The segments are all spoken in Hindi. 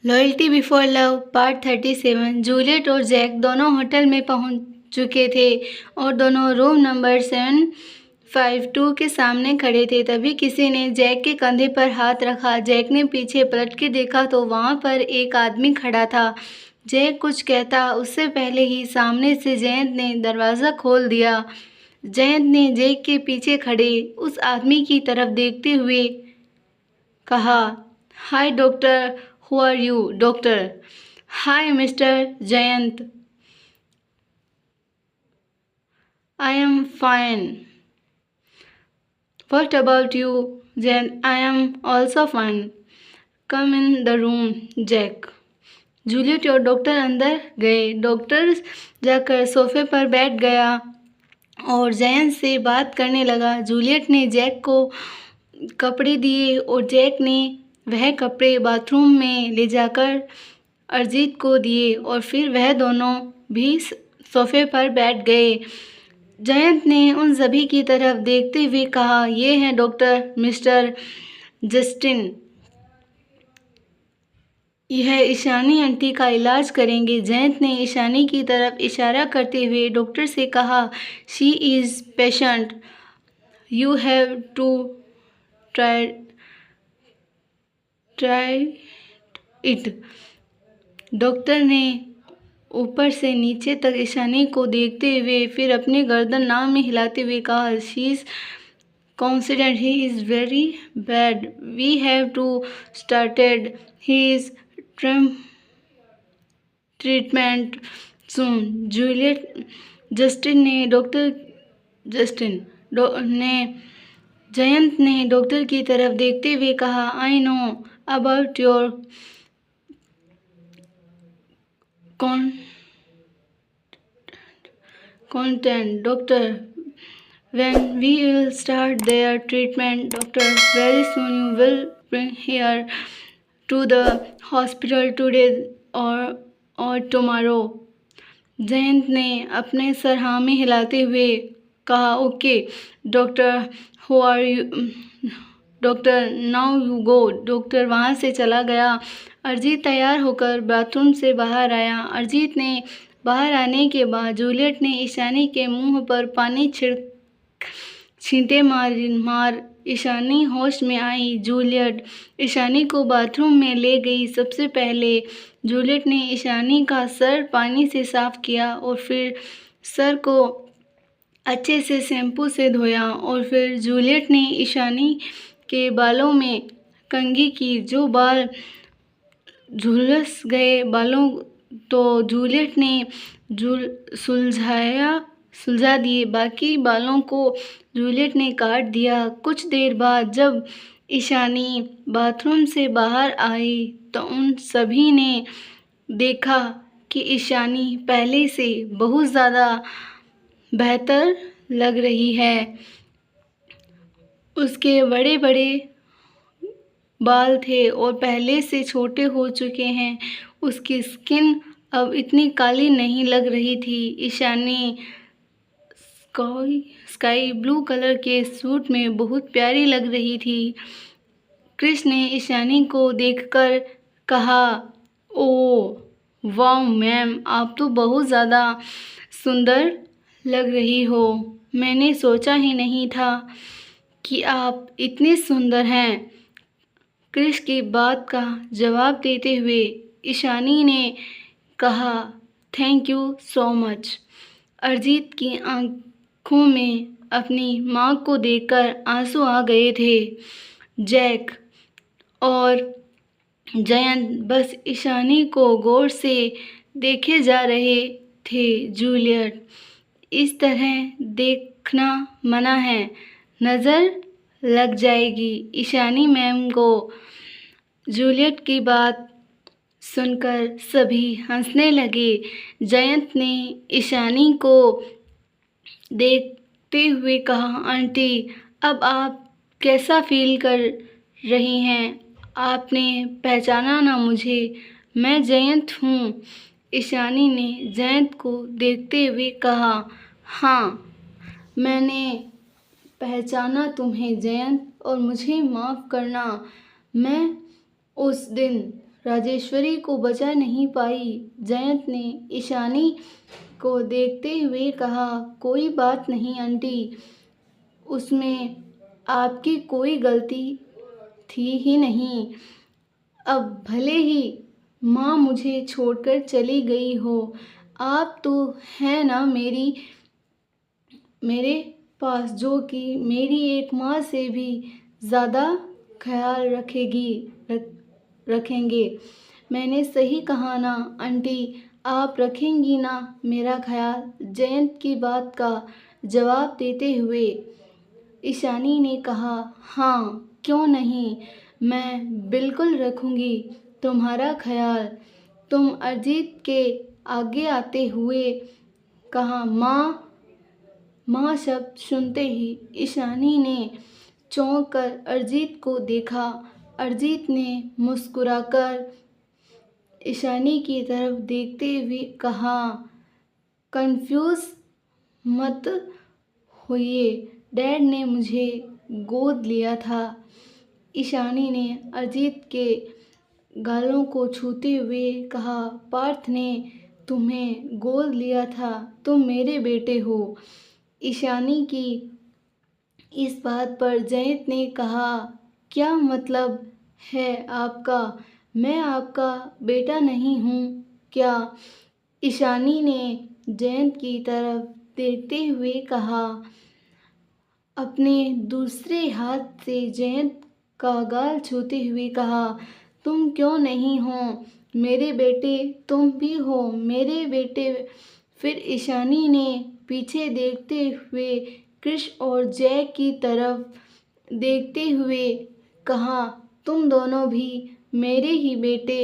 Loyalty before love part 37। Juliet और जैक दोनों होटल में पहुंच चुके थे और दोनों रूम नंबर 752 के सामने खड़े थे। तभी किसी ने जैक के कंधे पर हाथ रखा। जैक ने पीछे पलट के देखा तो वहां पर एक आदमी खड़ा था। जैक कुछ कहता उससे पहले ही सामने से जयंत ने दरवाज़ा खोल दिया। जयंत ने जैक के पीछे खड़े उस आदमी की तरफ देखते हुए कहा, hi doctor, who are you? Doctor, hi mister Jayant, I am fine. What about you? Jayant, I am also fine. Come in the room Jack. Juliet और डॉक्टर अंदर गए। डॉक्टर जाकर सोफे पर बैठ गया और जयंत से बात करने लगा। जूलियट ने जैक को कपड़े दिए और जैक ने वह कपड़े बाथरूम में ले जाकर अरिजीत को दिए और फिर वह दोनों भी सोफे पर बैठ गए। जयंत ने उन सभी की तरफ देखते हुए कहा, ये हैं डॉक्टर मिस्टर जस्टिन, यह ईशानी आंटी का इलाज करेंगे। जयंत ने ईशानी की तरफ इशारा करते हुए डॉक्टर से कहा, she is patient, you have to try it. Doctor ने ऊपर से नीचे तक ईशानी को देखते हुए फिर अपनी गर्दन नाक में हिलाते हुए कहा, she is confident, he is very bad, we have to started his treatment soon. Juliet Justin ने जयंत ने डॉक्टर की तरफ देखते हुए कहा, I know about your content, doctor. When we will start their treatment, doctor? Very soon you will bring here to the hospital today or tomorrow. Jayant ने अपने सर हाँ में हिलाते हुए कहा, okay doctor, who are you? Doctor, now you go. डॉक्टर वहाँ से चला गया। अरिजीत तैयार होकर बाथरूम से बाहर आया। अरिजीत ने बाहर आने के बाद जूलियट ने ईशानी के मुंह पर पानी छींटे मार ईशानी होश में आई। जूलियट ईशानी को बाथरूम में ले गई। सबसे पहले जूलियट ने ईशानी का सर पानी से साफ किया और फिर सर को अच्छे से शैम्पू से धोया और फिर जूलियट ने ईशानी के बालों में कंघी की। जो बाल झुलस गए बालों तो जूलियट ने सुलझा दिए। बाकी बालों को जूलियट ने काट दिया। कुछ देर बाद जब ईशानी बाथरूम से बाहर आई तो उन सभी ने देखा कि ईशानी पहले से बहुत ज़्यादा बेहतर लग रही है। उसके बड़े बड़े बाल थे और पहले से छोटे हो चुके हैं। उसकी स्किन अब इतनी काली नहीं लग रही थी। ईशानी स्काई ब्लू कलर के सूट में बहुत प्यारी लग रही थी। क्रिस ने ईशानी को देखकर कहा, ओ वाह मैम, आप तो बहुत ज़्यादा सुंदर लग रही हो। मैंने सोचा ही नहीं था कि आप इतनी सुंदर हैं। क्रिस की बात का जवाब देते हुए ईशानी ने कहा, thank you so much. Arijit की आंखों में अपनी माँ को देखकर आंसू आ गए थे। जैक और जयंत बस ईशानी को गौर से देखे जा रहे थे। जूलियट, इस तरह देखना मना है, नज़र लग जाएगी ईशानी मैम को। जूलियट की बात सुनकर सभी हंसने लगे। जयंत ने ईशानी को देखते हुए कहा, आंटी अब आप कैसा फील कर रही हैं? आपने पहचाना ना मुझे? मैं जयंत हूँ। ईशानी ने जयंत को देखते हुए कहा, हाँ मैंने पहचाना तुम्हें जयंत, और मुझे माफ़ करना, मैं उस दिन राजेश्वरी को बचा नहीं पाई। जयंत ने ईशानी को देखते हुए कहा, कोई बात नहीं आंटी, उसमें आपकी कोई गलती थी ही नहीं। अब भले ही माँ मुझे छोड़कर चली गई हो, आप तो हैं ना मेरे पास, जो कि मेरी एक माँ से भी ज़्यादा ख्याल रखेंगे। मैंने सही कहा ना आंटी, आप रखेंगी ना मेरा ख्याल? जयंत की बात का जवाब देते हुए ईशानी ने कहा, हाँ क्यों नहीं, मैं बिल्कुल रखूँगी तुम्हारा ख्याल। तुम अरिजीत के आगे आते हुए कहा, माँ। माँ शब्द सुनते ही ईशानी ने चौंक कर अरिजीत को देखा। अरिजीत ने मुस्कुराकर ईशानी की तरफ देखते हुए कहा, कंफ्यूज मत होइए, डैड ने मुझे गोद लिया था। ईशानी ने अरिजीत के गालों को छूते हुए कहा, पार्थ ने तुम्हें गोद लिया था, तुम मेरे बेटे हो। ईशानी की इस बात पर जयंत ने कहा, क्या मतलब है आपका? मैं आपका बेटा नहीं हूँ क्या? ईशानी ने जयंत की तरफ देखते हुए कहा। अपने दूसरे हाथ से जयंत का गाल छूते हुए कहा, तुम क्यों नहीं हो मेरे बेटे? तुम भी हो मेरे बेटे। फिर ईशानी ने पीछे देखते हुए कृष और जैक की तरफ देखते हुए कहा, तुम दोनों भी मेरे ही बेटे,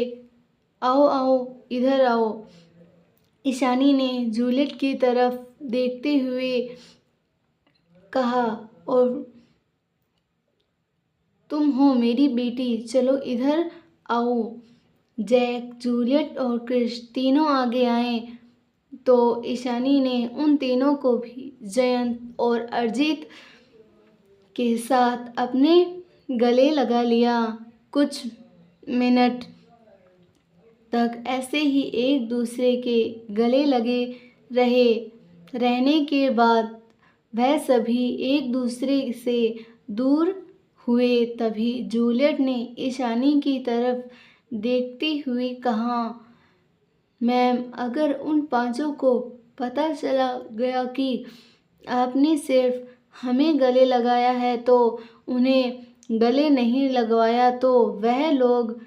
आओ आओ इधर आओ। ईशानी ने जूलियट की तरफ देखते हुए कहा, और तुम हो मेरी बेटी, चलो इधर आओ। जैक, जूलियट और क्रिश तीनों आगे आए तो ईशानी ने उन तीनों को भी जयंत और अरिजीत के साथ अपने गले लगा लिया। कुछ मिनट तक ऐसे ही एक दूसरे के गले लगे रहने के बाद वह सभी एक दूसरे से दूर हुए। तभी जूलियट ने ईशानी की तरफ देखते हुए कहा, मैम, अगर उन पांचों को पता चला गया कि आपने सिर्फ हमें गले लगाया है तो उन्हें गले नहीं लगवाया तो वह लोग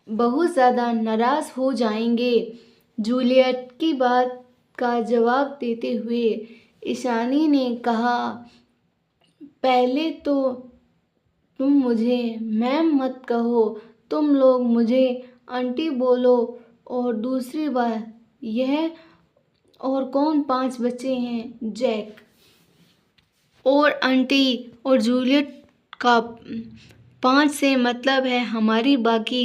बहुत ज़्यादा नाराज़ हो जाएंगे। जूलियट की बात का जवाब देते हुए ईशानी ने कहा, पहले तो तुम मुझे मैम मत कहो, तुम लोग मुझे आंटी बोलो, और दूसरी बात यह, और कौन 5 बच्चे हैं? जैक और आंटी और जूलियट का 5 से मतलब है हमारी बाकी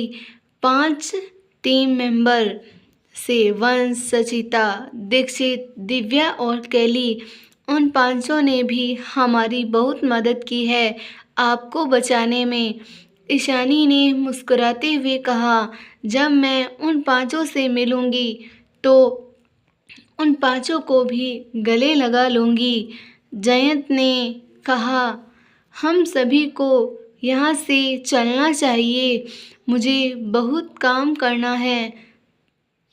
5 टीम मेंबर से, वंश, सचिता, दीक्षित, दिव्या और कैली। उन 5 ने भी हमारी बहुत मदद की है आपको बचाने में। ईशानी ने मुस्कुराते हुए कहा, जब मैं उन 5 से मिलूंगी तो उन 5 को भी गले लगा लूंगी। जयंत ने कहा, हम सभी को यहाँ से चलना चाहिए, मुझे बहुत काम करना है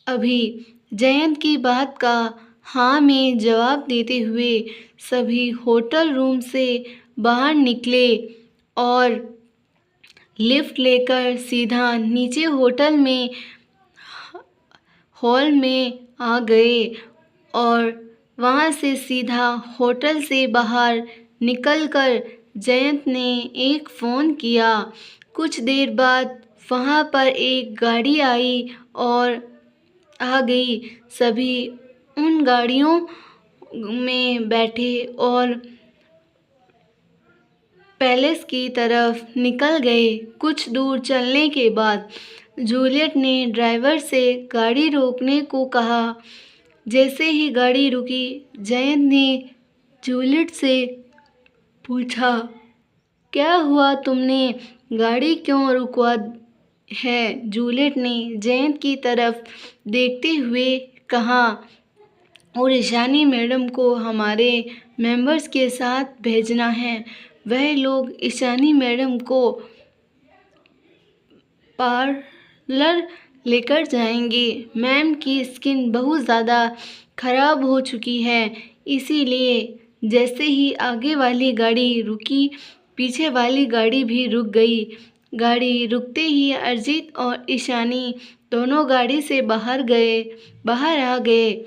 अभी। जयंत की बात का हाँ में जवाब देते हुए सभी होटल रूम से बाहर निकले और लिफ्ट लेकर सीधा नीचे हॉल में आ गए और वहाँ से सीधा होटल से बाहर निकलकर जयंत ने एक फ़ोन किया। कुछ देर बाद वहाँ पर एक गाड़ी आई और आ गई। सभी उन गाड़ियों में बैठे और पैलेस की तरफ निकल गए। कुछ दूर चलने के बाद जूलियट ने ड्राइवर से गाड़ी रोकने को कहा। जैसे ही गाड़ी रुकी, जयंत ने जूलियट से पूछा, क्या हुआ, तुमने गाड़ी क्यों रुकवा है, जूलियट ने जयंत की तरफ देखते हुए कहा। और ईशानी मैडम को हमारे मेंबर्स के साथ भेजना है। वह लोग ईशानी मैडम को पार्लर लेकर जाएंगे। मैम की स्किन बहुत ज़्यादा खराब हो चुकी है, इसीलिए जैसे ही आगे वाली गाड़ी रुकी, पीछे वाली गाड़ी भी रुक गई। गाड़ी रुकते ही अरिजीत और ईशानी दोनों गाड़ी से बाहर आ गए।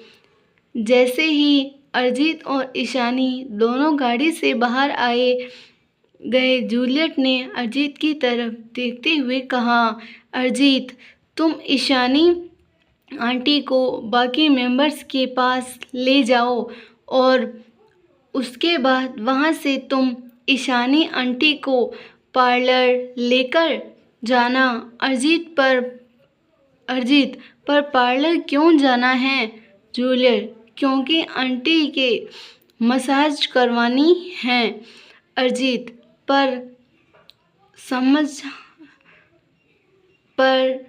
जैसे ही अरिजीत और ईशानी दोनों गाड़ी से बाहर आए गए, जूलियट ने अरिजीत की तरफ देखते हुए कहा, अरिजीत, तुम ईशानी आंटी को बाकी मेंबर्स के पास ले जाओ और उसके बाद वहाँ से तुम ईशानी आंटी को पार्लर लेकर जाना। अरिजीत, पर पार्लर क्यों जाना है? जूलियट, क्योंकि आंटी के मसाज करवानी है। अरिजीत, पर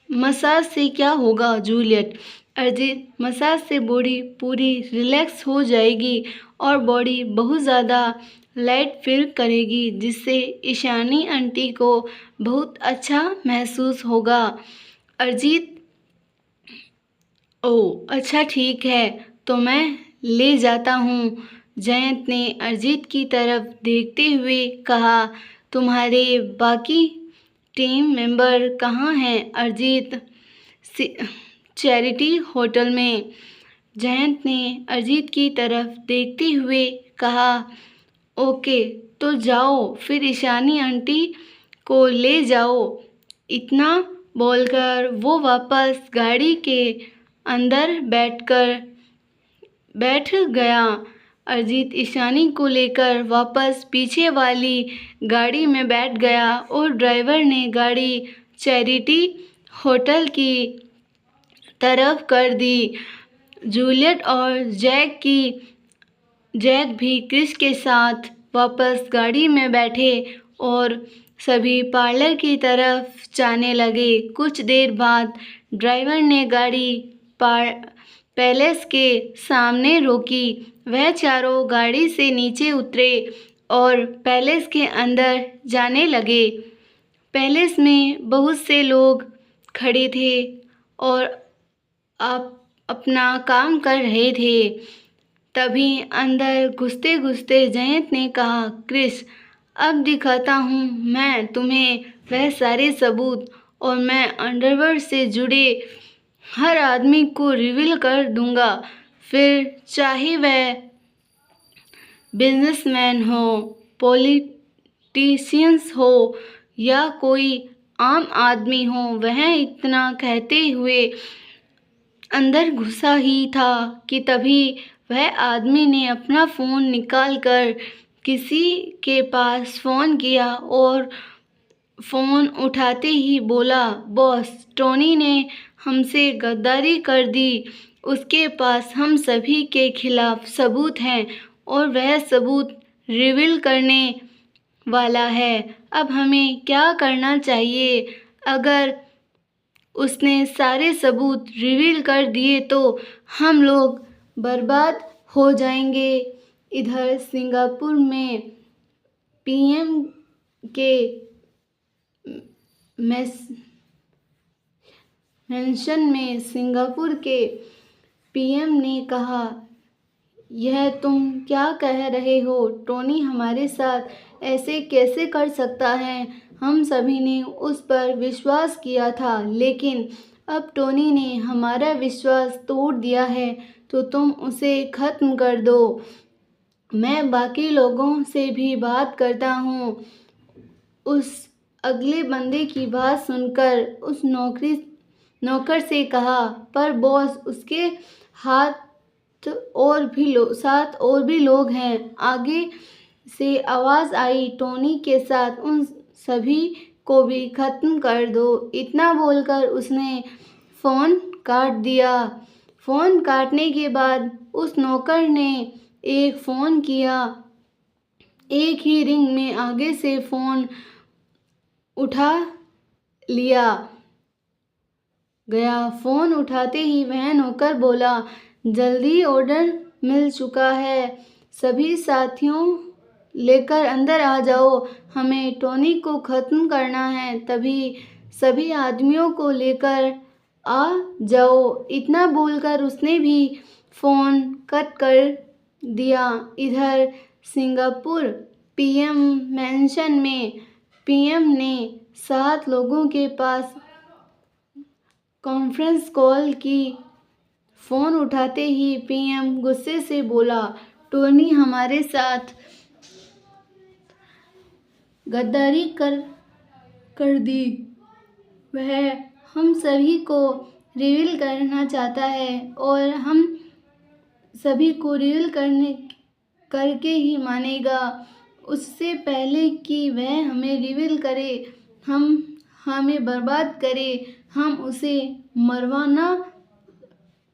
मसाज से क्या होगा? जूलियट, अरिजीत, मसाज से बॉडी पूरी रिलैक्स हो जाएगी और बॉडी बहुत ज़्यादा लाइट फील करेगी, जिससे ईशानी आंटी को बहुत अच्छा महसूस होगा। अरिजीत, ओह अच्छा, ठीक है, तो मैं ले जाता हूँ। जयंत ने अरिजीत की तरफ देखते हुए कहा, तुम्हारे बाकी टीम मेंबर कहाँ हैं? अरिजीत, चैरिटी होटल में। जयंत ने अरिजीत की तरफ देखते हुए कहा, ओके, तो जाओ फिर ईशानी आंटी को ले जाओ। इतना बोलकर वो वापस गाड़ी के अंदर बैठ गया। अरिजीत ईशानी को लेकर वापस पीछे वाली गाड़ी में बैठ गया और ड्राइवर ने गाड़ी चैरिटी होटल की तरफ कर दी। जूलियट और जैक भी क्रिस के साथ वापस गाड़ी में बैठे और सभी पार्लर की तरफ जाने लगे। कुछ देर बाद ड्राइवर ने गाड़ी पैलेस के सामने रोकी। वह चारों गाड़ी से नीचे उतरे और पैलेस के अंदर जाने लगे। पैलेस में बहुत से लोग खड़े थे और अपना काम कर रहे थे। तभी अंदर घुसते घुसते जयंत ने कहा, क्रिस, अब दिखाता हूँ मैं तुम्हें वह सारे सबूत, और मैं अंडरवर्ल्ड से जुड़े हर आदमी को रिवील कर दूंगा, फिर चाहे वह बिजनेसमैन हो, पॉलिटिशियंस हो या कोई आम आदमी हो। वह इतना कहते हुए अंदर घुसा ही था कि तभी वह आदमी ने अपना फ़ोन निकालकर किसी के पास फ़ोन किया और फ़ोन उठाते ही बोला, बॉस, टोनी ने हमसे गद्दारी कर दी। उसके पास हम सभी के खिलाफ सबूत हैं और वह सबूत रिवील करने वाला है। अब हमें क्या करना चाहिए? अगर उसने सारे सबूत रिवील कर दिए तो हम लोग बर्बाद हो जाएंगे। इधर सिंगापुर में पीएम के मेंशन में सिंगापुर के पीएम ने कहा, यह तुम क्या कह रहे हो? टोनी हमारे साथ ऐसे कैसे कर सकता है? हम सभी ने उस पर विश्वास किया था, लेकिन अब टोनी ने हमारा विश्वास तोड़ दिया है, तो तुम उसे ख़त्म कर दो। मैं बाकी लोगों से भी बात करता हूँ। उस अगले बंदे की बात सुनकर उस नौकर से कहा, पर बॉस, उसके साथ और भी लोग हैं। आगे से आवाज़ आई, टोनी के साथ उन सभी को भी ख़त्म कर दो। इतना बोलकर उसने फ़ोन काट दिया। फ़ोन काटने के बाद उस नौकर ने एक फ़ोन किया। एक ही रिंग में आगे से फ़ोन उठा लिया गया। फ़ोन उठाते ही वह नौकर बोला, जल्दी ऑर्डर मिल चुका है, सभी साथियों लेकर अंदर आ जाओ, हमें टॉनी को ख़त्म करना है, तभी सभी आदमियों को लेकर आ जाओ। इतना बोलकर उसने भी फ़ोन कट कर दिया। इधर सिंगापुर पीएम मैंशन में पीएम ने 7 लोगों के पास कॉन्फ्रेंस कॉल की। फ़ोन उठाते ही पीएम गुस्से से बोला, टोनी हमारे साथ गद्दारी कर दी। वह हम सभी को रिवील करना चाहता है और हम सभी को रिवील करके ही मानेगा। उससे पहले कि वह हमें रिवील करे, हमें बर्बाद करे, हम उसे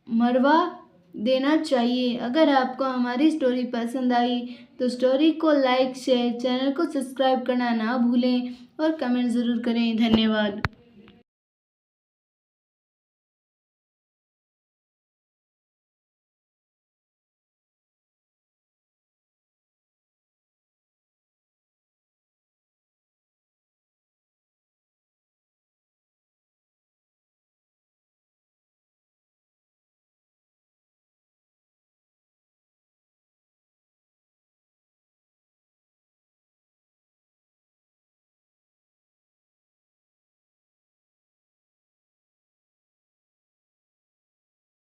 मरवा देना चाहिए। अगर आपको हमारी स्टोरी पसंद आई तो स्टोरी को लाइक शेयर, चैनल को सब्सक्राइब करना ना भूलें और कमेंट ज़रूर करें। धन्यवाद।